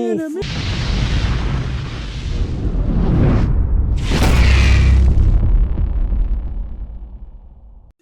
enemy.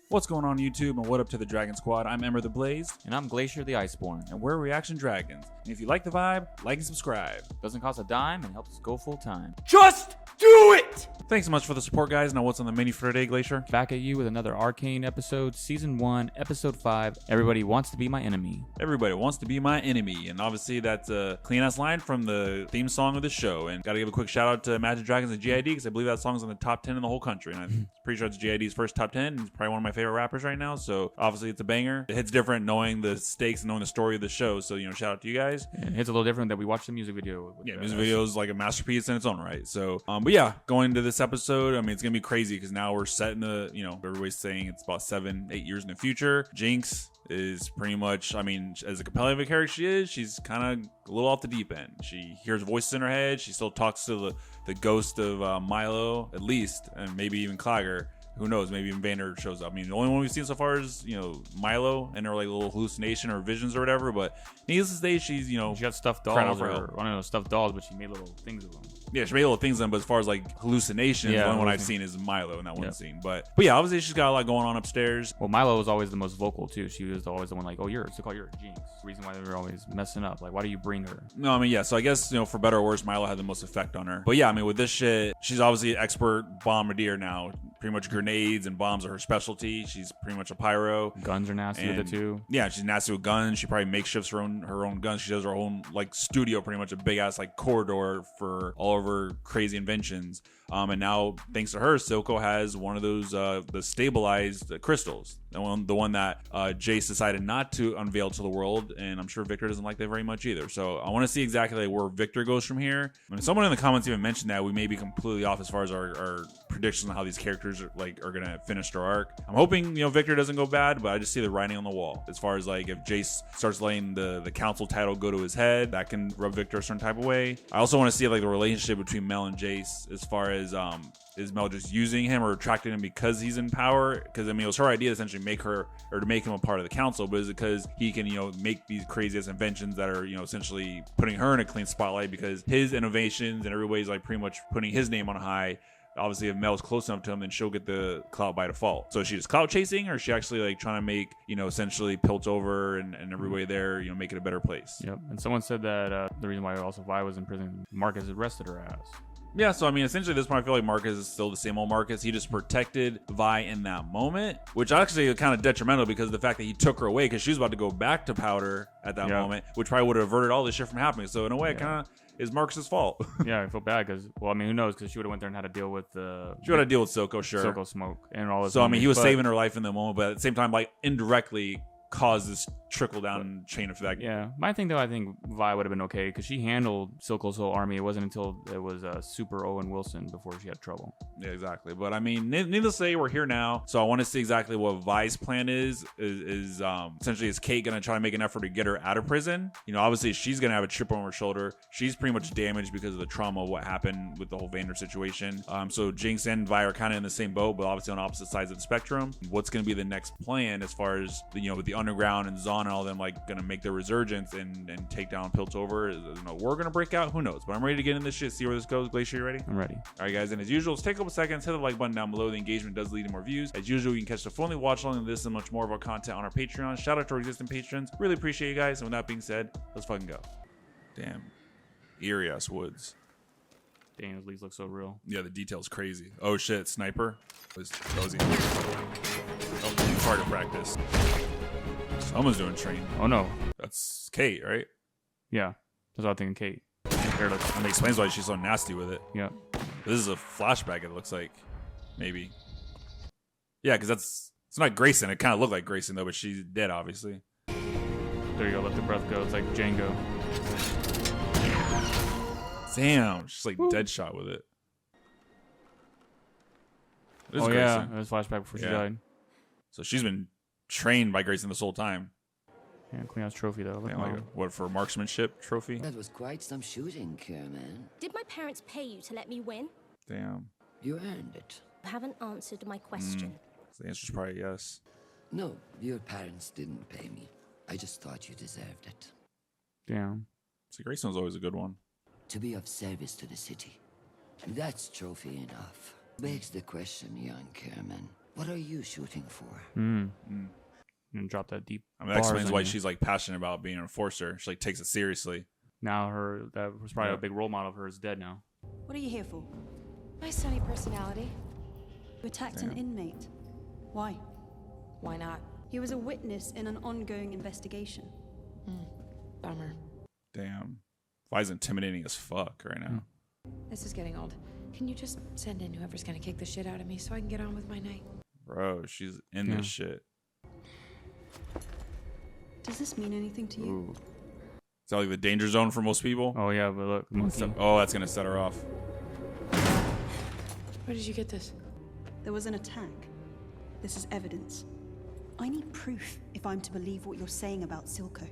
What's going on YouTube and what up to the Dragon Squad? I'm Ember the Blaze. And I'm Glacier the Iceborn. And we're Reaction Dragons. And if you like the vibe, like and subscribe. Doesn't cost a dime and helps us go full time. Just do it! Thanks so much for the support, guys. Now what's on the menu for today, Glacier? Back at you with another Arcane episode, Season 1, Episode 5, Everybody Wants to Be My Enemy. Everybody wants to be my enemy. And obviously that's a clean-ass line from the theme song of the show. And gotta give a quick shout out to ReactionDragonz and GID because I believe that song's in the top 10 in the whole country. And I'm pretty sure it's GID's first top 10. He's probably one of my favorite rappers right now. So obviously it's a banger. It hits different knowing the stakes and knowing the story of the show. So, you know, shout out to you guys. And it hits a little different that we watched the music video. Yeah, music video is like a masterpiece in its own right. So, but yeah, going into this episode, I mean, it's gonna be crazy because now we're set in the, you know, everybody's saying it's about 7-8 years in the future. Jinx is pretty much, I mean, as a compelling of a character she is, she's kind of a little off the deep end. She hears voices in her head. She still talks to the ghost of Milo, at least, and maybe even Clagger. Who knows? Maybe even Vander shows up. I mean, the only one we've seen so far is, you know, Milo and her like little hallucination or visions or whatever. But needless to say, she's, you know, she got stuffed dolls, or I don't know, stuffed dolls, but she made little things of them. Yeah, she made little things of them. But as far as like hallucinations, the only one I've seen is Milo in that one scene. But yeah, obviously she's got a lot going on upstairs. Well, Milo was always the most vocal too. She was always the one like, oh, you're Jinx. Reason why they were always messing up. Like, why do you bring her? No, I mean, yeah. So I guess, you know, for better or worse, Milo had the most effect on her. But yeah, I mean, with this shit, she's obviously an expert bombardier now. Pretty much grenades and bombs are her specialty. She's pretty much a pyro. Guns are nasty with it too. Yeah, she's nasty with guns. She probably makeshifts her own guns. She does her own like studio, pretty much a big ass like corridor for all of her crazy inventions. And now, thanks to her, Silko has one of those the stabilized crystals. The one that Jace decided not to unveil to the world, and I'm sure Viktor doesn't like that very much either. So I want to see exactly like where Viktor goes from here. I mean, someone in the comments even mentioned that we may be completely off as far as our predictions on how these characters are gonna finish their arc. I'm hoping, you know, Viktor doesn't go bad, but I just see the writing on the wall as far as like if Jace starts letting the council title go to his head, that can rub Viktor a certain type of way. I also want to see like the relationship between Mel and Jace as far as is Mel just using him or attracting him because he's in power? Because I mean, it was her idea to essentially make her or to make him a part of the council, but is it because he can, you know, make these craziest inventions that are, you know, essentially putting her in a clean spotlight because his innovations and everybody's like pretty much putting his name on high. Obviously, if Mel's close enough to him, then she'll get the clout by default. So is she just clout chasing, or is she actually like trying to make, you know, essentially Piltover and everybody there, you know, make it a better place? Yep. And someone said that the reason why also Vi was in prison, Marcus arrested her ass. Yeah, so I mean, essentially, at this point, I feel like Marcus is still the same old Marcus. He just protected Vi in that moment, which actually is kind of detrimental because of the fact that he took her away because she was about to go back to Powder at that moment, which probably would have averted all this shit from happening. So in a way, it kind of is Marcus's fault. Yeah, I feel bad because, well, I mean, who knows? Because she would have went there and had to deal with she would have to deal with Silko, sure. Silko smoke and all this. So I mean, he was saving her life in the moment, but at the same time, like indirectly caused this trickle down chain effect. Yeah, my thing though, I think Vi would have been okay because she handled Silko's whole army. It wasn't until it was Super Owen Wilson before she had trouble. Yeah, exactly. But I mean, needless to say, we're here now, so I want to see exactly what Vi's plan is essentially, is Kate gonna try to make an effort to get her out of prison? You know, obviously she's gonna have a chip on her shoulder. She's pretty much damaged because of the trauma of what happened with the whole Vander situation. So Jinx and Vi are kind of in the same boat, but obviously on opposite sides of the spectrum. What's gonna be the next plan as far as, you know, with the underground and Zahn and all them like gonna make their resurgence and take down Piltover? You know, we're gonna break out, who knows? But I'm ready to get in this shit, see where this goes. Glacier, you ready? I'm ready. All right, guys, and as usual, let's take a couple seconds, hit the like button down below. The engagement does lead to more views. As usual, you can catch the full watch along this and much more of our content on our Patreon. Shout out to our existing patrons, really appreciate you guys. And with that being said, let's fucking go. Damn, eerie ass woods. Damn, those leaves look so real. Yeah, the detail's crazy. Oh shit, sniper. That was too far to practice. Someone's doing train. Oh no, that's Kate, right? Yeah, that's what I'm thinking. Kate. And that explains why she's so nasty with it. Yeah. This is a flashback, it looks like. Maybe. Yeah, because it's not Grayson. It kind of looked like Grayson though, but she's dead, obviously. There you go. Let the breath go. It's like Django. Damn, she's like dead shot with it. Oh Grayson. Yeah, it was flashback before she died. So she's been trained by Grayson this whole time. Yeah, clean house trophy though. Yeah, like what, for a marksmanship trophy? That was quite some shooting, man. Did my parents pay you to let me win? Damn. You earned it. You haven't answered my question. So the answer's probably yes. No, your parents didn't pay me. I just thought you deserved it. Damn. See, Graystone's always a good one. To be of service to the city. That's trophy enough. Begs the question, young Kerman. What are you shooting for? And drop that deep. I mean, that explains why she's like passionate about being an enforcer. She like takes it seriously. Now that was probably a big role model of hers dead now. What are you here for? My sunny personality. You attacked an inmate. Why? Why not? He was a witness in an ongoing investigation. Bummer. Damn. Vi's intimidating as fuck right now. This is getting old. Can you just send in whoever's gonna kick the shit out of me so I can get on with my night? Bro, she's in this shit. Does this mean anything to you? Ooh. Is that like the danger zone for most people? Oh yeah, but look, monkey. Oh, that's gonna set her off. Where did you get this? There was an attack. This is evidence. I need proof if I'm to believe what you're saying about Silko.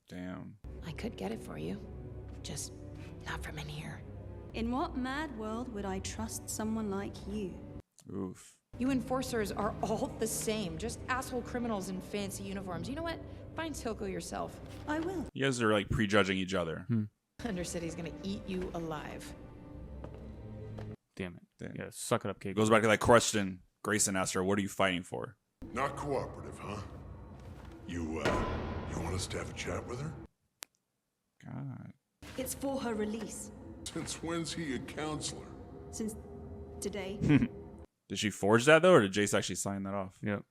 Damn. I could get it for you. Just not from in here. In what mad world would I trust someone like you? Oof. You enforcers are all the same. Just asshole criminals in fancy uniforms. You know what? Find Silko yourself. I will. You guys are like prejudging each other. Undercity's gonna eat you alive. Damn it. Damn. Yeah, suck it up, Kate. Goes back to that question Grayson asked her, what are you fighting for? Not cooperative, huh? You want us to have a chat with her? God. It's for her release. Since when's he a counselor? Since today. Did she forge that though, or did Jace actually sign that off? Yep.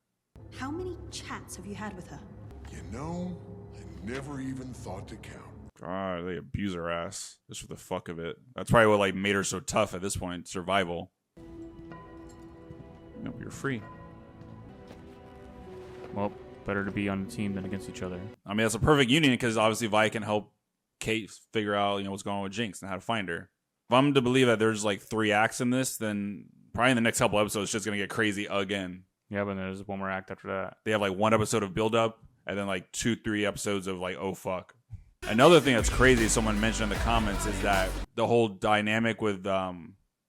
How many chats have you had with her? You know, I never even thought to count. God, they abuse her ass just for the fuck of it. That's probably what like made her so tough at this point. Survival. No, you're free. Well, better to be on the team than against each other. I mean, that's a perfect union because obviously Vi can help Kate figure out, what's going on with Jinx and how to find her. If I'm to believe that there's like 3 acts in this, then probably in the next couple episodes, it's just gonna get crazy again. Yeah, but there's one more act after that. They have like 1 episode of build up and then like 2-3 episodes of like, oh fuck. Another thing that's crazy, someone mentioned in the comments, is that the whole dynamic with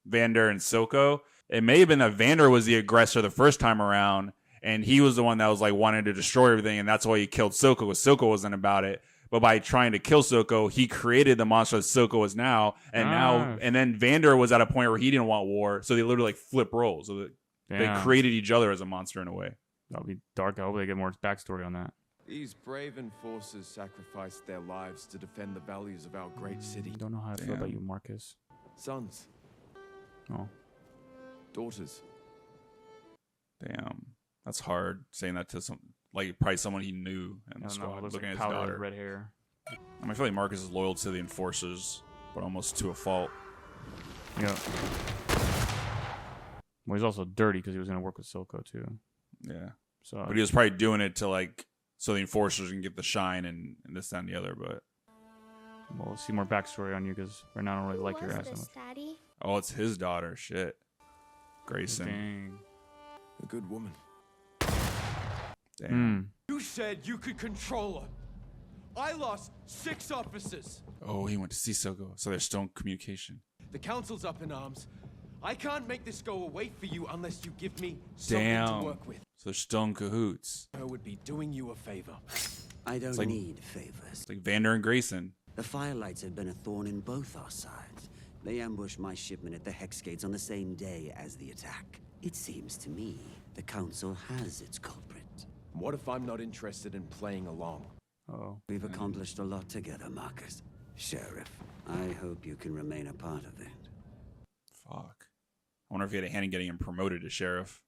Vander and Silko, it may have been that Vander was the aggressor the first time around, and he was the one that was like wanting to destroy everything, and that's why he killed Silko, because Silko wasn't about it. But by trying to kill Silko, he created the monster that Silko is now, and then Vander was at a point where he didn't want war, so they literally like flip roles. So they created each other as a monster in a way. That'll be dark. I hope they get more backstory on that. These brave enforcers sacrificed their lives to defend the values of our great city. Don't know how I feel about you, Marcus. Sons, Oh, daughters. Damn, that's hard saying that to probably someone he knew in the squad, looks looking like at his powder daughter. with red hair. I mean, I feel like Marcus is loyal to the enforcers, but almost to a fault. Yeah. Well, he's also dirty because he was gonna work with Silko too. Yeah. So, But he was probably doing it to like so the enforcers can get the shine and this, that, and the other. But we'll see more backstory on you because right now I don't really like your ass that much. Daddy? oh, it's his daughter. Shit. Grayson. Dang. A good woman. Damn. You said you could control her. I lost 6 officers. Oh, he went to see Silko, so there's still communication. The council's up in arms. I can't make this go away for you unless you give me something Damn. to work with. So they're still in cahoots. I would be doing you a favor. I don't like- need favors. It's like Vander and Grayson. The Firelights have been a thorn in both our sides. They ambushed my shipment at the Hex Gates on the same day as the attack. It seems to me the Council has its culprit. What if I'm not interested in playing along? Oh. We've accomplished a lot together, Marcus. Sheriff, I hope you can remain a part of it. Fuck. I wonder if he had a hand in getting him promoted to sheriff.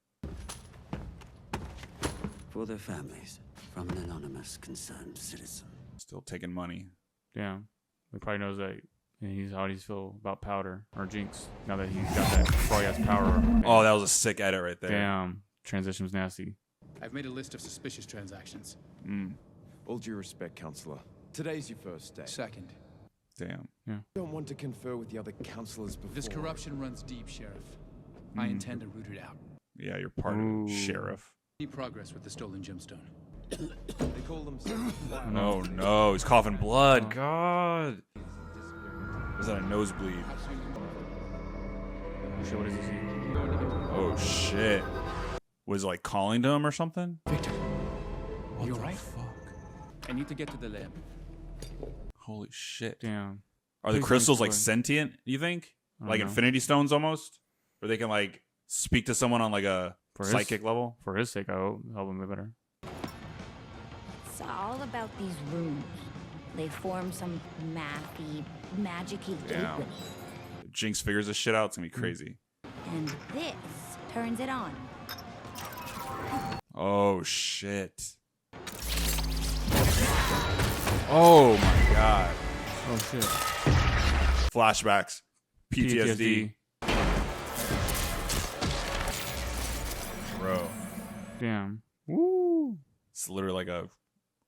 For their families, from an anonymous, concerned citizen. Still taking money. Damn. He probably knows that he's how does he feel about Powder or Jinx now that he's got that probably has power. Oh, that was a sick edit right there. Damn. Transition was nasty. I've made a list of suspicious transactions. All due respect, Counselor. Today's your first day. Second, Damn. Don't want to confer with the other councilors before. this corruption runs deep, Sheriff. I intend to root it out. Yeah, you're part of it, sheriff. Any progress with the stolen gemstone? They call themselves. Oh no, he's coughing blood. God. Was that a nosebleed? Shit, what is this? Oh shit. Was it like calling to him or something? Viktor, What you the alright? fuck? I need to get to the lab. Holy shit. Damn. Are the Please crystals don't like explain. sentient, you think? I don't Like know. Infinity Stones almost? Where they can like speak to someone on like a psychic level? For his sake, I hope help him be better. It's all about these runes. They form some mathy, magic-y Damn. gateway. If Jinx figures this shit out, it's gonna be crazy. And this turns it on. Oh shit. Oh my god. Oh shit. Flashbacks. PTSD. Bro. Damn. Woo. It's literally like a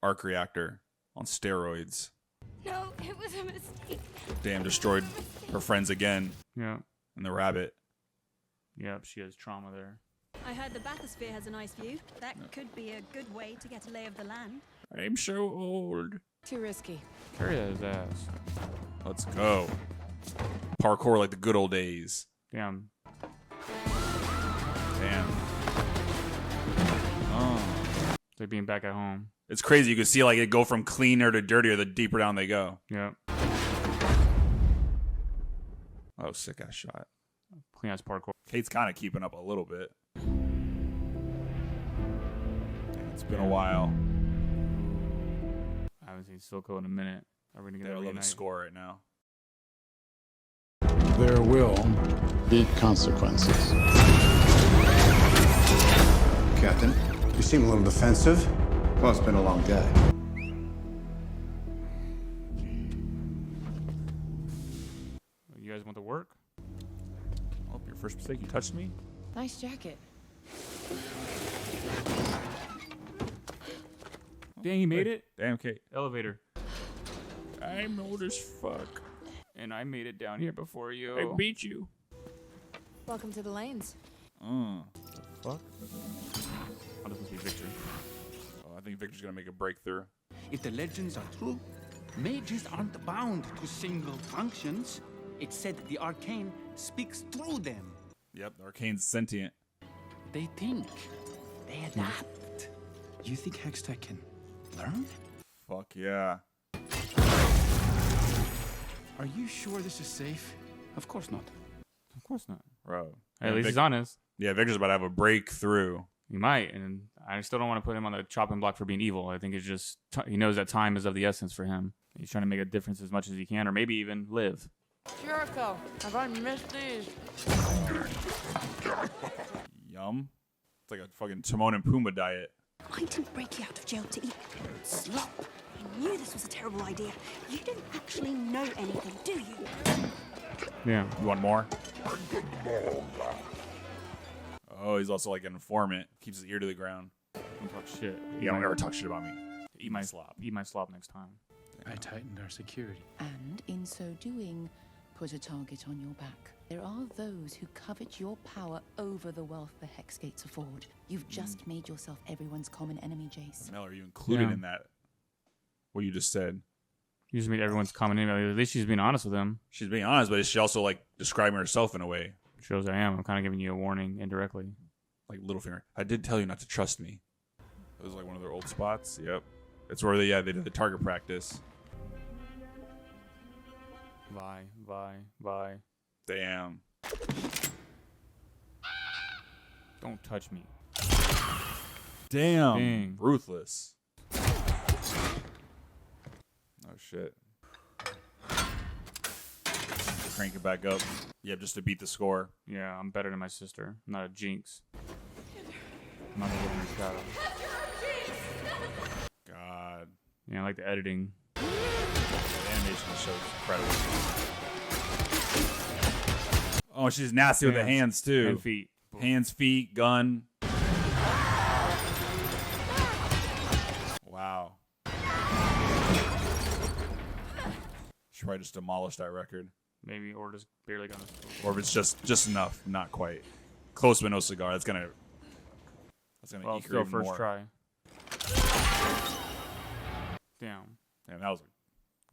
arc reactor on steroids. No, it was a mistake. Damn, destroyed her friends again. Yeah. And the rabbit. Yep, she has trauma there. I heard the bathysphere has a nice view. That could be a good way to get a lay of the land. I'm so old. Too risky. Carry that his ass. Let's go. Parkour like the good old days. Damn. Damn. Oh. It's like being back at home. It's crazy. You can see like it go from cleaner to dirtier the deeper down they go. Yep. Oh, sick ass shot. Clean ass parkour. Kate's kind of keeping up a little bit. It's been a while. I haven't seen Silko in a minute. Are we gonna get I that love the reunite? score right now. There will be consequences. Captain, you seem a little defensive. Well, it's been a long day. You guys want to work? Oh, your first mistake. You touched me? Nice jacket. Dang, he made it. Damn, Kate. Elevator. I'm old as fuck. And I made it down here before you. I beat you. Welcome to the lanes. The fuck? Oh, this must be Viktor. Oh, I think Victor's gonna make a breakthrough. If the legends are true, mages aren't bound to single functions. It's said the arcane speaks through them. Yep, the Arcane's sentient. They think. They adapt. You think Hextech can learn? Fuck yeah. Are you sure this is safe? Of course not. Of course not. Bro. Hey, at least he's honest. Yeah, Victor's about to have a breakthrough. He might, and I still don't want to put him on the chopping block for being evil. I think it's just he knows that time is of the essence for him. He's trying to make a difference as much as he can, or maybe even live. Jericho, have I missed these? Yum. It's like a fucking Timon and Pumbaa diet. I didn't break you out of jail to eat slop. I knew this was a terrible idea. You don't actually know anything, do you? Yeah. You want more? Oh, he's also like an informant. Keeps his ear to the ground. Don't talk shit. Yeah, don't ever talk shit about me. Eat my slop. Eat my slop next time. I tightened our security. And in so doing, put a target on your back. There are those who covet your power over the wealth the Hex Gates afford. You've just made yourself everyone's common enemy, Jace. Mel, are you included in that? What you just said? You just made everyone's common enemy. At least she's being honest with him. She's being honest, but is she also like describing herself in a way? Shows I am. I'm kind of giving you a warning indirectly. Like Littlefinger. I did tell you not to trust me. It was like one of their old spots. Yep. It's where they did the target practice. Vi. Damn. Don't touch me. Damn. Dang. Ruthless. Oh shit. Crank it back up. Yep, just to beat the score. Yeah, I'm better than my sister. I'm not a jinx. I'm not gonna live in the shadow. God. Yeah, I like the editing. The animation of the show is incredible. Oh, she's nasty with the hands too. And feet. Hands, feet, gun. Wow. She probably just demolished that record. Maybe, or just barely gonna. Or if it's just enough, not quite. Close but no cigar. That's gonna Well, eat her still even first more. try. Damn. Damn, that was a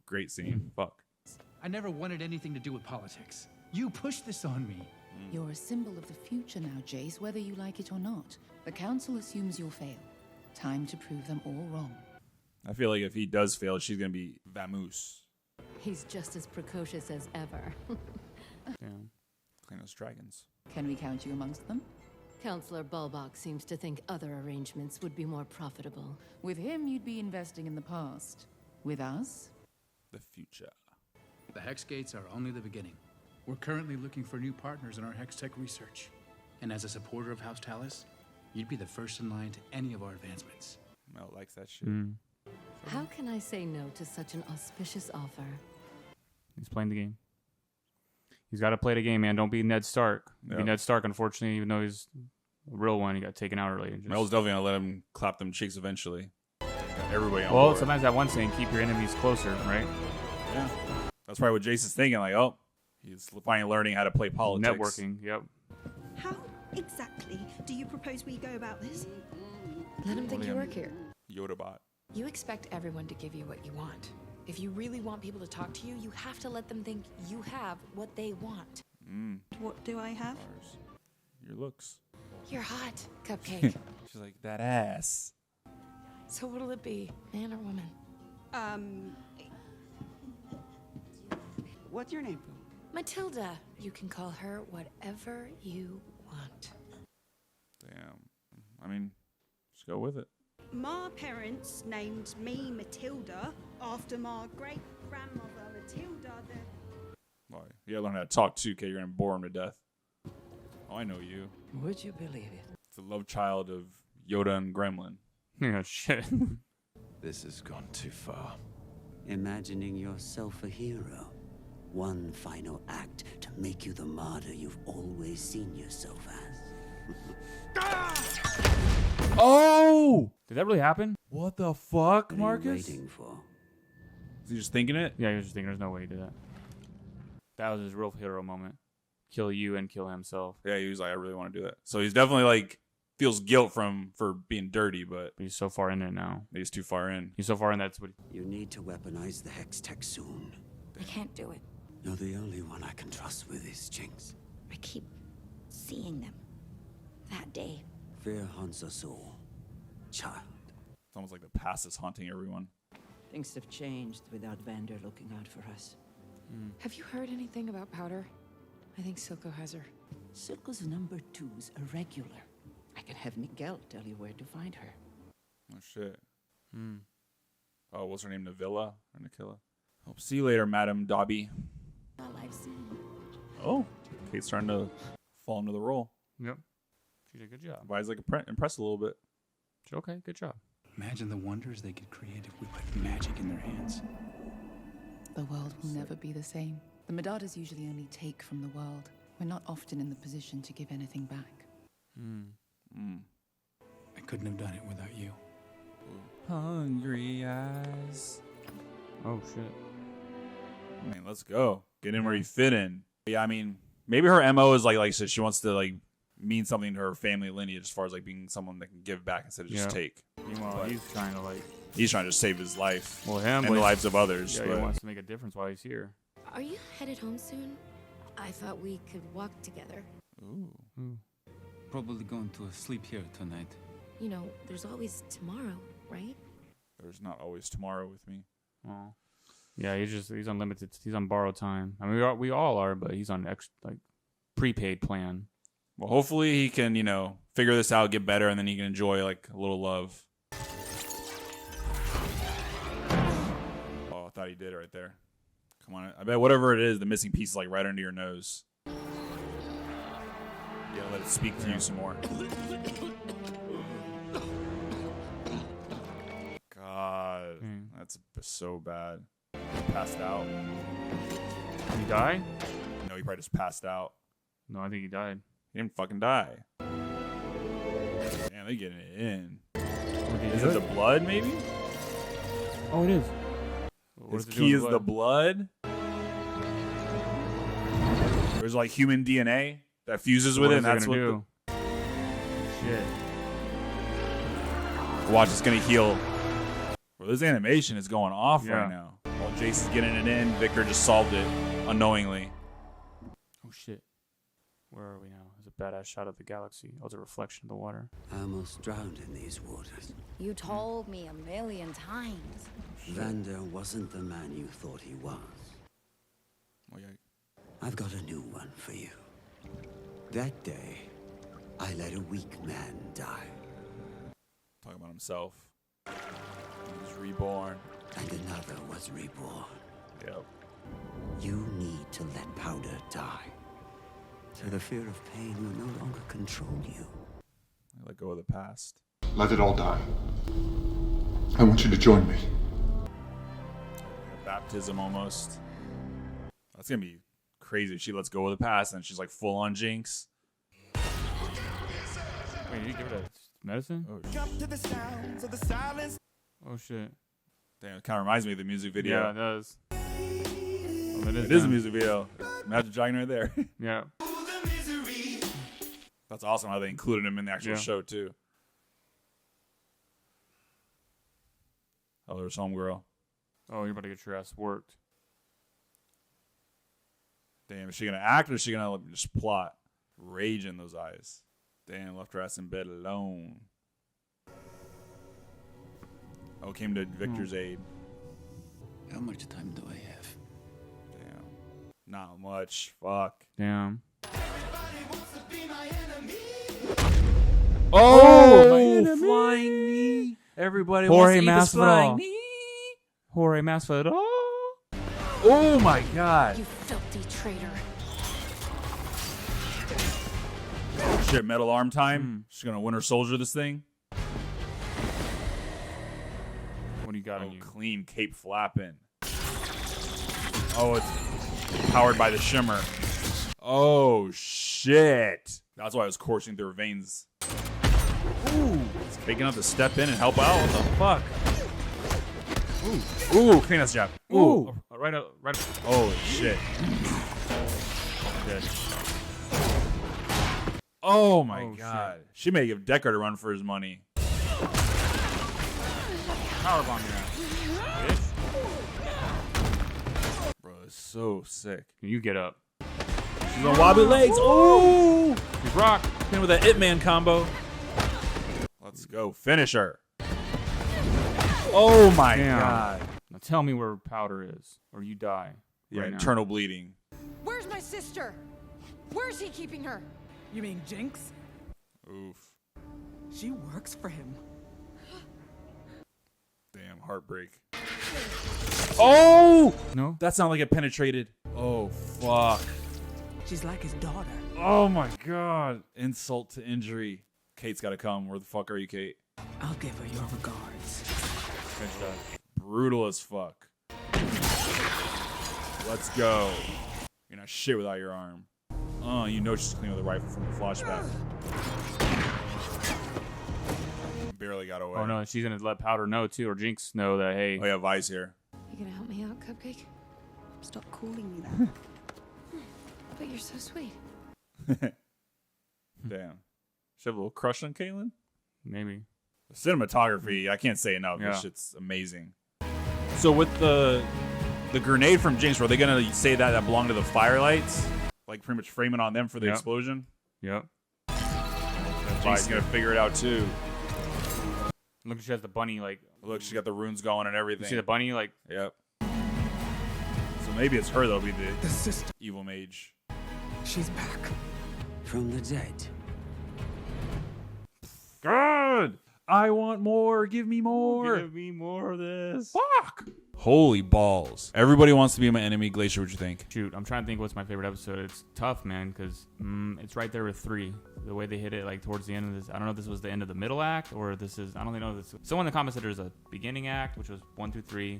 great scene. Fuck. I never wanted anything to do with politics. You pushed this on me. You're a symbol of the future now, Jace, whether you like it or not. The Council assumes you'll fail. Time to prove them all wrong. I feel like if he does fail, she's gonna be vamoose. He's just as precocious as ever. Yeah. Clean those dragons. Can we count you amongst them? Counselor Bulbach seems to think other arrangements would be more profitable. With him, you'd be investing in the past. With us? The future. The Hex Gates are only the beginning. We're currently looking for new partners in our Hex Tech research. And as a supporter of House Talus, you'd be the first in line to any of our advancements. Mel likes that shit. How can I say no to such an auspicious offer? He's playing the game. He's got to play the game, man. Don't be Ned Stark. Yep. Be Ned Stark, unfortunately, even though he's a real one, he got taken out early. Mel's definitely gonna let him clap them cheeks eventually. Got everybody on Well, board. sometimes that one saying, keep your enemies closer, right? Yeah. That's probably what Jason's thinking. Like, oh, he's finally learning how to play politics. Networking, yep. How exactly do you propose we go about this? Let him think you work here. Yoda bot. You expect everyone to give you what you want. If you really want people to talk to you, you have to let them think you have what they want. What do I have? Your looks. You're hot, Cupcake. She's like, that ass. So what'll it be, man or woman? What's your name? Matilda. You can call her whatever you want. Damn. I mean, just go with it. My parents named me Matilda after my great-grandmother Matilda the... Well, you gotta learn how to talk too, kid. You're gonna bore him to death. Oh, I know you. Would you believe it? It's the love child of Yoda and Gremlin. Yeah, shit. This has gone too far. Imagining yourself a hero. One final act to make you the martyr you've always seen yourself as. Oh! Did that really happen? What the fuck, What are you Marcus? waiting for? Is he just thinking it? Yeah, he was just thinking there's no way he did that. That was his real hero moment. Kill you and kill himself. Yeah, he was like, I really want to do that. So he's definitely like feels guilt for being dirty, but he's so far in it now. He's too far in. He's so far in that's what. You need to weaponize the Hex Tech soon. I can't do it. You're the only one I can trust with this, Jinx. I keep seeing them. That day. Fear haunts us all. Child. It's almost like the past is haunting everyone. Things have changed without Vander looking out for us. Have you heard anything about Powder? I think Silko has her. Silko's number 2's irregular. I can have Miguel tell you where to find her. Oh, shit. Oh, what's her name? Navilla or Nakilla? Hope see you later, Madam Dobby. All I've seen. Oh, Kate's starting to fall into the role. Yep. She did a good job. Vi's like impressed a little bit. Okay, good job. Imagine the wonders they could create if we put magic in their hands. The world will never be the same. The Medardas usually only take from the world. We're not often in the position to give anything back. I couldn't have done it without you. Hungry eyes. Oh, shit. I mean, let's go. Get in where you fit in. Yeah, I mean, maybe her MO is like so she wants to like mean something to her family lineage as far as like being someone that can give back instead of just take. Meanwhile, But he's trying to like. he's trying to save his life. Well, him and the lives of others. Yeah, but he wants to make a difference while he's here. Are you headed home soon? I thought we could walk together. Ooh. Probably going to sleep here tonight. You know, there's always tomorrow, right? There's not always tomorrow with me. Oh. Yeah, he's unlimited. He's on borrowed time. I mean, we all are, but he's on prepaid plan. Well, hopefully he can, figure this out, get better, and then he can enjoy like a little love. Oh, I thought he did right there. Come on, I bet whatever it is, the missing piece is like right under your nose. Yeah, let it speak to you some more. God, that's so bad. He passed out. Did he die? No, he probably just passed out. No, I think he died. He didn't fucking die. Damn, they getting it in. Is do it the blood, maybe? Oh, it is. His key is the blood. There's like human DNA that fuses with it, and that's what do. Shit. Watch, it's gonna heal. Well, this animation is going off Yeah. right now. While Jason's getting it in, Viktor just solved it unknowingly. Oh shit. Where are we now? Is it badass shot of the galaxy. Oh, it's a reflection of the water. I almost drowned in these waters. You told me a million times. Vander wasn't the man you thought he was. Oh, yeah. I've got a new one for you. That day, I let a weak man die. Talking about himself. He was reborn. And another was reborn. Yep. You need to let powder die. So the fear of pain will no longer control you. Let go of the past. Let it all die. I want you to join me. Baptism almost. That's gonna be crazy. She lets go of the past and she's like full on Jinx. Wait, did you give her that medicine? Oh, Oh shit. damn, it kind of reminds me of the music video. Yeah, it does. Oh, It is a music video. Magic Dragon right there. Yeah. That's awesome how they included him in the actual show too. Oh, there's Homegirl. Oh, you're about to get your ass worked. Damn, is she gonna act or is she gonna just plot? Rage in those eyes. Damn, left her ass in bed alone. Oh, came to Victor's aid. How much time do I have? Damn. Not much. Fuck. Damn. Oh, flying knee. Everybody Jorge wants to eat this flying Masvidal. knee. Jorge Masvidal. Oh my god. You filthy traitor. Oh shit, metal arm time. She's gonna Winter Soldier this thing. What do you got on you? Clean cape flapping. Oh, it's powered by the shimmer. Oh shit. That's why it was coursing through her veins. Ooh, it's big enough to step in and help out. What the fuck? Ooh, clean us jab. Ooh. Right up, right up. Holy shit. Dead. Oh my god. Shit. She may give Deckard a run for his money. Powerbomb your ass. Bitch. Bro, it's so sick. Can you get up? She's on wobbly legs. Ooh. You rock. Hit with that Ip Man combo. Let's go. Finish her. Oh my god. Now tell me where Powder is, or you die. Yeah, right now. internal bleeding. Where's my sister? Where's he keeping her? You mean Jinx? Oof. She works for him. Damn, heartbreak. Oh! No? That sounded like it penetrated. Oh, fuck. She's like his daughter. Oh my god. Insult to injury. Kate's gotta come. Where the fuck are you, Kate? I'll give her your regards. Brutal as fuck. Let's go. You're not shit without your arm. Oh, you know she's clean with a rifle from the flashback. Barely got away. Oh no, she's gonna let Powder know too, or Jinx know that hey. Oh yeah, Vi's here. You gonna help me out, Cupcake? Stop calling me that. But you're so sweet. Damn. She have a little crush on Caitlyn? Maybe. The cinematography, I can't say enough. Yeah. This shit's amazing. So with the grenade from Jinx, were they gonna say that belonged to the Firelights? Like pretty much frame it on them for the explosion? Yep. Jinx is gonna figure it out too. Look, she has the bunny like. Look, she's got the runes going and everything. You see the bunny like. Yep. So maybe it's her that'll be the sister. evil mage. She's back. From the dead. God! I want more. Give me more. Give me more of this. Fuck! Holy balls. Everybody wants to be my enemy. Glacier, what you think? Shoot, I'm trying to think what's my favorite episode. It's tough, man, because it's right there with 3. The way they hit it, like, towards the end of this. I don't know if this was the end of the middle act, or this is... I don't even know if this... Someone in the comments said there's a beginning act, which was 1 through 3,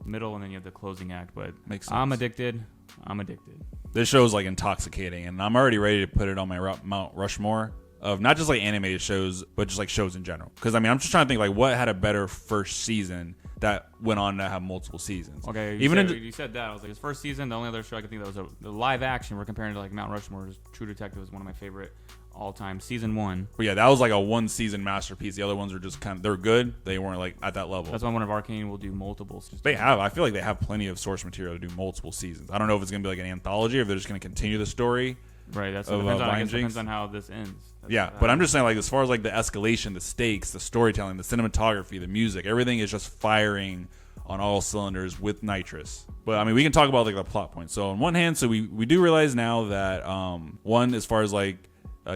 middle, and then you have the closing act, but... Makes sense. I'm addicted. I'm addicted. This show's, like, intoxicating, and I'm already ready to put it on my Mount Rushmore of not just, like, animated shows, but just, like, shows in general. Because, I mean, I'm just trying to think, like, what had a better first season that went on to have multiple seasons. Okay, you said that. I was like, his first season, the only other show I could think that was the live action we're comparing to like Mount Rushmore is True Detective is one of my favorite all time. Season 1. But yeah, that was like a 1 season masterpiece. The other ones were just kind of, they're good. They weren't like at that level. That's why one of Arcane will do multiples. They have. I feel like they have plenty of source material to do multiple seasons. I don't know if it's going to be like an anthology or if they're just going to continue the story. Right. That's of depends on how this ends. But I'm just saying, like, as far as like the escalation, the stakes, the storytelling, the cinematography, the music, everything is just firing on all cylinders with nitrous. But I mean, we can talk about like the plot points. So on one hand, so we do realize now that one, as far as like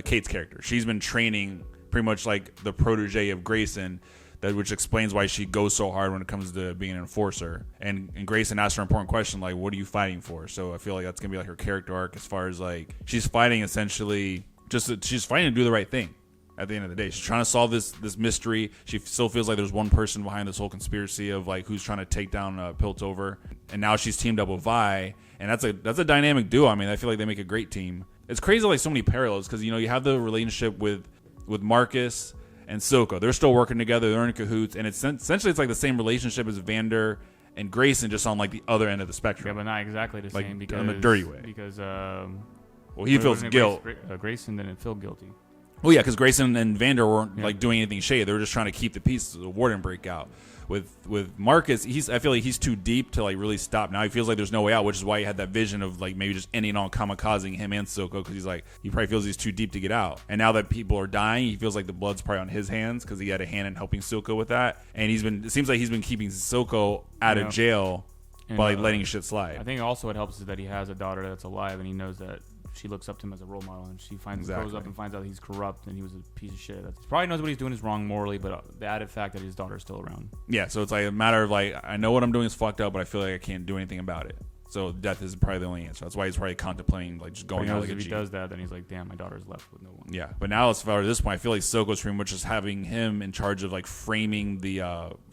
Kate's character, she's been training pretty much like the protege of Grayson, which explains why she goes so hard when it comes to being an enforcer. And Grayson asks her an important question, like, what are you fighting for? So I feel like that's gonna be like her character arc, as far as like she's fighting essentially she's fighting to do the right thing. At the end of the day, she's trying to solve this mystery. She still feels like there's one person behind this whole conspiracy of like who's trying to take down Piltover. And now she's teamed up with Vi, and that's a dynamic duo. I mean, I feel like they make a great team. It's crazy, like so many parallels, because you have the relationship with Marcus and Silko. They're still working together. They're in cahoots, and it's essentially like the same relationship as Vander and Grayson, just on like the other end of the spectrum. Yeah, but not exactly the same, because in a dirty way. Because he feels guilt. Grayson didn't feel guilty. Well, yeah, because Grayson and Vander weren't like doing anything shady. They were just trying to keep the peace so the war didn't break out. With Marcus, I feel like he's too deep to like really stop. Now he feels like there's no way out, which is why he had that vision of like maybe just ending on kamikazing him and Silko, because he probably feels he's too deep to get out. And now that people are dying, he feels like the blood's probably on his hands, because he had a hand in helping Silko with that. And it seems like he's been keeping Silko out of jail by letting shit slide. I think also what helps is that he has a daughter that's alive, and he knows that she looks up to him as a role model, and she goes up and finds out he's corrupt and he was a piece of shit. He probably knows what he's doing is wrong morally, but the added fact that his daughter's still around. Yeah, so it's like a matter of like, I know what I'm doing is fucked up, but I feel like I can't do anything about it. So death is probably the only answer. That's why he's probably contemplating like just going out like a G. If he does that, then he's like, damn, my daughter's left with no one. Yeah, but now as far as this point, I feel like Silko's pretty much just having him in charge of like framing the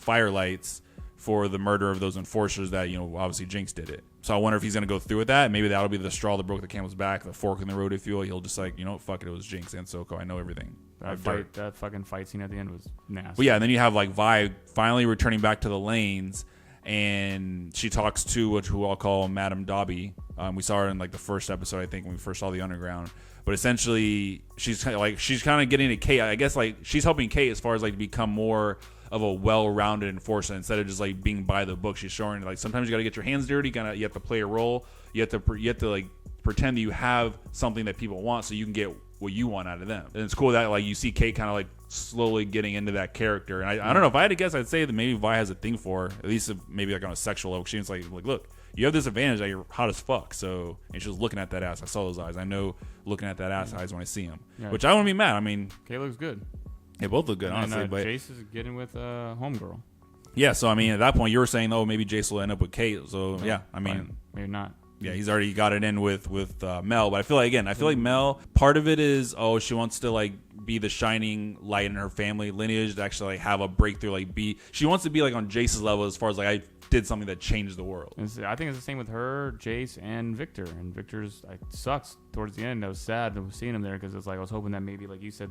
firelights for the murder of those enforcers that, obviously Jinx did it. So I wonder if he's going to go through with that. Maybe that'll be the straw that broke the camel's back, the fork in the road, if you will. He'll just like, fuck it, it was Jinx and Silko. I know everything. That fucking fight scene at the end was nasty. But yeah, and then you have like Vi finally returning back to the lanes, and she talks to who I'll call Madame Dobby. We saw her in like the first episode, I think, when we first saw the Underground. But essentially, she's kind of getting to Kate. I guess like she's helping Kate as far as like to become more of a well-rounded enforcer instead of just like being by the book. She's showing like sometimes you got to get your hands dirty. You have to play a role. You have to like pretend that you have something that people want, so you can get what you want out of them. And it's cool that like you see Kate kind of like slowly getting into that character. And I don't know, if I had to guess, I'd say that maybe Vi has a thing for her, at least maybe like on a sexual level. She's like look, you have this advantage that you're hot as fuck. So, and she was looking at that ass. I saw those eyes. I know looking at that ass eyes when I see them, which I wouldn't be mad. I mean, Kate looks good. They both look good, honestly. And but Jace is getting with Homegirl. Yeah, so I mean, at that point, you were saying, oh, maybe Jace will end up with Kate. So yeah, I mean, maybe not. Yeah, he's already got it in with Mel. But I feel like Mel, part of it is, she wants to like be the shining light in her family lineage to actually like have a breakthrough, she wants to be like on Jace's level as far as like I did something that changed the world. I think it's the same with her, Jace, and Viktor. And Viktor's sucks towards the end. I was sad seeing him there, because it's like I was hoping that maybe, like you said,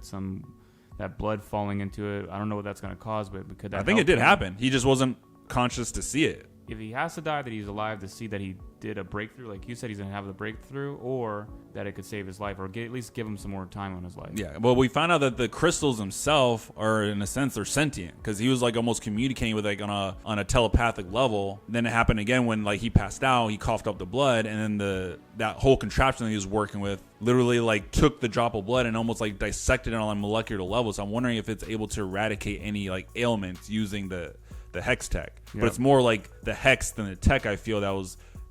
that blood falling into it. I don't know what that's going to cause, but could that? I think it did happen. He just wasn't conscious to see it. If he has to die, that he's alive to see that he did a breakthrough, like you said, he's going to have the breakthrough, or that it could save his life, or at least give him some more time on his life. Yeah, well, we found out that the crystals themselves are, in a sense, they're sentient, because he was like almost communicating with like on a telepathic level. Then it happened again when like he passed out, he coughed up the blood, and then that whole contraption that he was working with literally like took the drop of blood and almost like dissected it on a molecular level. So I'm wondering if it's able to eradicate any like ailments using the hex tech. But it's more like the hex than the tech. I feel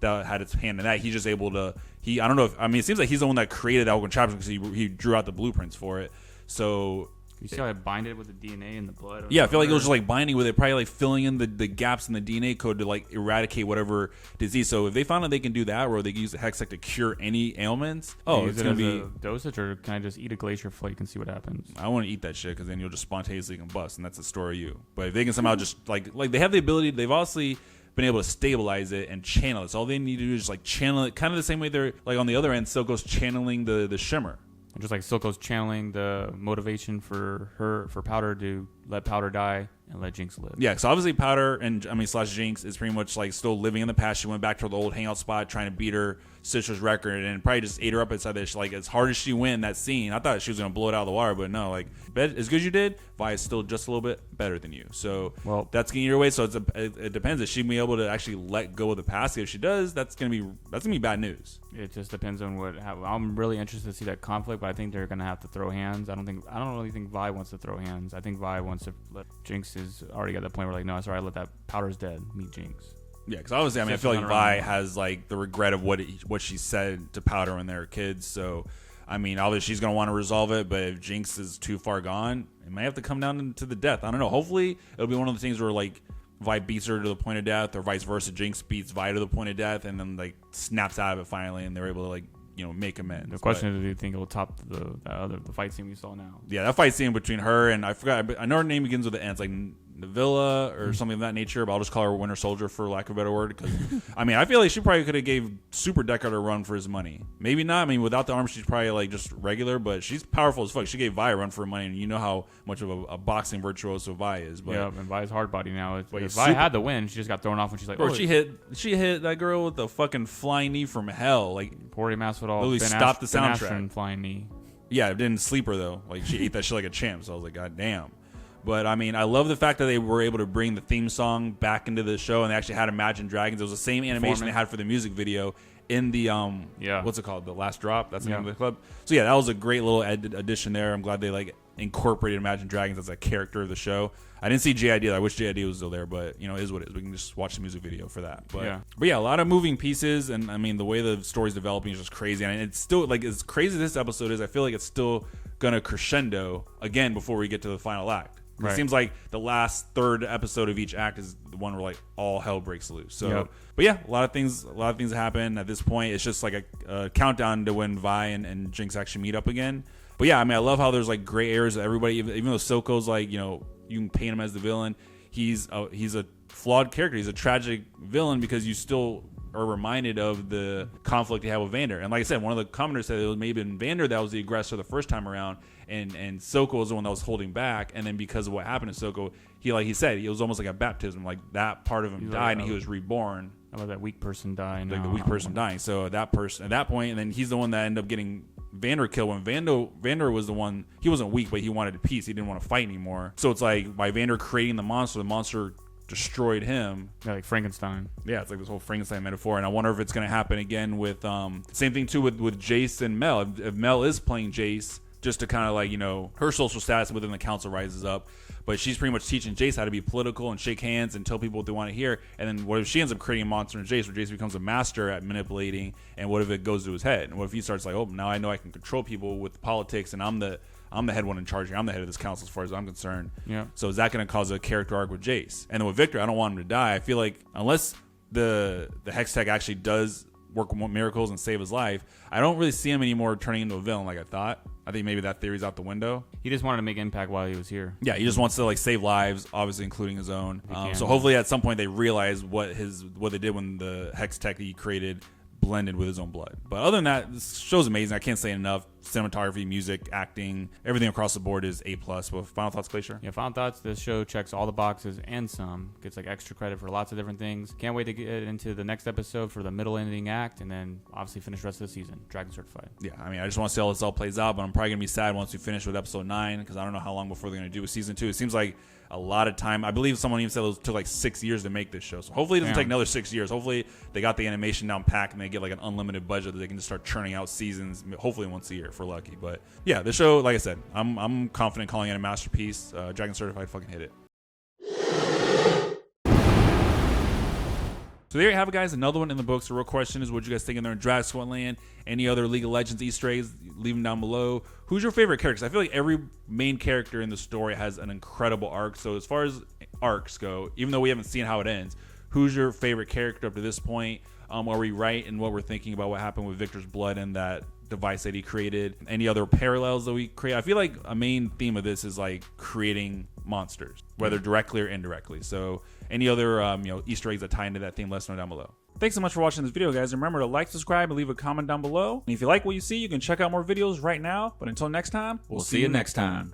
that had its hand in that. He's just able to. I don't know. It seems like he's the one that created that whole contraption, because he drew out the blueprints for it. So you see how it binded with the DNA and the blood? Yeah, I feel like it was just like binding with it, probably like filling in the gaps in the DNA code to like eradicate whatever disease. So if they found out they can do that, or they can use the hex tech to cure any ailments, it's gonna be a dosage, or can I just eat a glacier flake and see what happens? I want to eat that shit, because then you'll just spontaneously combust, and that's the story of you. But if they can somehow just like they have the ability, they've obviously been able to stabilize it and channel it. So all they need to do is just like channel it, kind of the same way they're like on the other end, Silko's channeling the shimmer. Just like Silko's channeling the motivation for Powder to let Powder die and let Jinx live. Yeah, so obviously Powder slash Jinx is pretty much like still living in the past. She went back to the old hangout spot trying to beat her sister's record and probably just ate her up inside this. Like, as hard as she went in that scene, I thought she was gonna blow it out of the water, but no. Like, as good as you did, Vi is still just a little bit better than you. So that's getting your way. So it depends if she'd be able to actually let go of the past. If she does, that's gonna be bad news. It just depends on I'm really interested to see that conflict, but I think they're gonna have to throw hands. I don't really think Vi wants to throw hands. I think Vi wants to let Jinx is already got that point where like, no, sorry, I let that Powder's dead. Meet Jinx. Yeah, because obviously, I feel like Vi has like the regret of what she said to Powder when they were kids. So, obviously she's gonna want to resolve it. But if Jinx is too far gone, it might have to come down to the death. I don't know. Hopefully, it'll be one of the things where like Vi beats her to the point of death, or vice versa. Jinx beats Vi to the point of death, and then like snaps out of it finally, and they're able to like make amends. The question is, do you think it will top the fight scene we saw now? Yeah, that fight scene between her and I know her name begins with an N. It's like Navilla or something of that nature, but I'll just call her Winter Soldier for lack of a better word. Because I feel like she probably could have gave Super Deckard a run for his money. Maybe not. Without the arm, she's probably like just regular, but she's powerful as fuck. She gave Vi a run for her money, and you know how much of a boxing virtuoso Vi is. But yeah, and Vi hard body now. If Vi had the win, she just got thrown off when she's like, she hit that girl with the fucking flying knee from hell. Like Poirier Masvidal literally stopped the soundtrack. Flying knee. Yeah, it didn't sleep her though. Like she ate that shit like a champ. So I was like, God damn. But I love the fact that they were able to bring the theme song back into the show, and they actually had Imagine Dragons. It was the same animation they had for the music video in the what's it called, The Last Drop. That's the name of the club. So yeah, that was a great little addition there. I'm glad they like incorporated Imagine Dragons as a character of the show. I didn't see JID. I wish JID was still there, but it is what it is. We can just watch the music video for that. But yeah, a lot of moving pieces, and the way the story's developing is just crazy. And it's still like as crazy as this episode is. I feel like it's still gonna crescendo again before we get to the final act. Right. It seems like the last third episode of each act is the one where like all hell breaks loose. So, but yeah, a lot of things happen at this point. It's just like a countdown to when Vi and Jinx actually meet up again. But yeah, I love how there's like gray areas that everybody, even though Silko's like, you can paint him as the villain. He's a flawed character. He's a tragic villain because you still are reminded of the conflict he had with Vander. And like I said, one of the commenters said it was maybe Vander that was the aggressor the first time around, and Silko was the one that was holding back. And then because of what happened to Silko, he said, it was almost like a baptism. Like that part of him died and he was reborn. I love that weak person dying. Like the weak person dying. So that person at that point, and then he's the one that ended up getting Vander killed when Vander was the one. He wasn't weak, but he wanted peace. He didn't want to fight anymore. So it's like by Vander creating the monster destroyed him. Yeah, like Frankenstein. Yeah, it's like this whole Frankenstein metaphor. And I wonder if it's going to happen again with same thing too with Jace and Mel. If Mel is playing Jace, just to kind of like, her social status within the council rises up, but she's pretty much teaching Jace how to be political and shake hands and tell people what they want to hear. And then what if she ends up creating a monster in Jace, where Jace becomes a master at manipulating, and what if it goes to his head? And what if he starts like, oh, now I know I can control people with politics, and I'm the head one in charge here. I'm the head of this council as far as I'm concerned. Yeah. So is that going to cause a character arc with Jace? And then with Viktor, I don't want him to die. I feel like unless the Hex Tech actually does work with miracles and save his life, I don't really see him anymore turning into a villain like I thought. I think maybe that theory's out the window. He just wanted to make impact while he was here. Yeah, he just wants to like save lives, obviously including his own. So hopefully at some point they realize what they did when the Hex Tech that he created blended with his own blood. But other than that, this show's amazing. I can't say enough. Cinematography, music, acting, everything across the board is A+. But final thoughts, Glacier? Yeah, final thoughts. This show checks all the boxes and some. Gets like extra credit for lots of different things. Can't wait to get into the next episode for the middle ending act, and then obviously finish the rest of the season. Dragon certified. Yeah, I just want to see how this all plays out, but I'm probably going to be sad once we finish with episode 9, because I don't know how long before they're going to do with season 2. It seems like a lot of time. I believe someone even said it took like 6 years to make this show. So hopefully it doesn't take another 6 years. Hopefully they got the animation down packed and they get like an unlimited budget that they can just start churning out seasons, hopefully once a year if we're lucky. But yeah, the show, like I said, I'm confident calling it a masterpiece. Dragon certified, fucking hit it. So there you have it, guys. Another one in the books. The real question is, what you guys think in there in Dragon Squad Land? Any other League of Legends Easter eggs? Leave them down below. Who's your favorite character? 'Cause I feel like every main character in the story has an incredible arc. So as far as arcs go, even though we haven't seen how it ends, who's your favorite character up to this point? Are we right in what we're thinking about what happened with Viktor's blood and that device that he created? Any other parallels that we create? I feel like a main theme of this is like creating monsters, whether directly or indirectly. So any other Easter eggs that tie into that theme, let us know down below. Thanks so much for watching this video, guys. Remember to like, subscribe, and leave a comment down below. And if you like what you see, you can check out more videos right now. But until next time, we'll see you next time.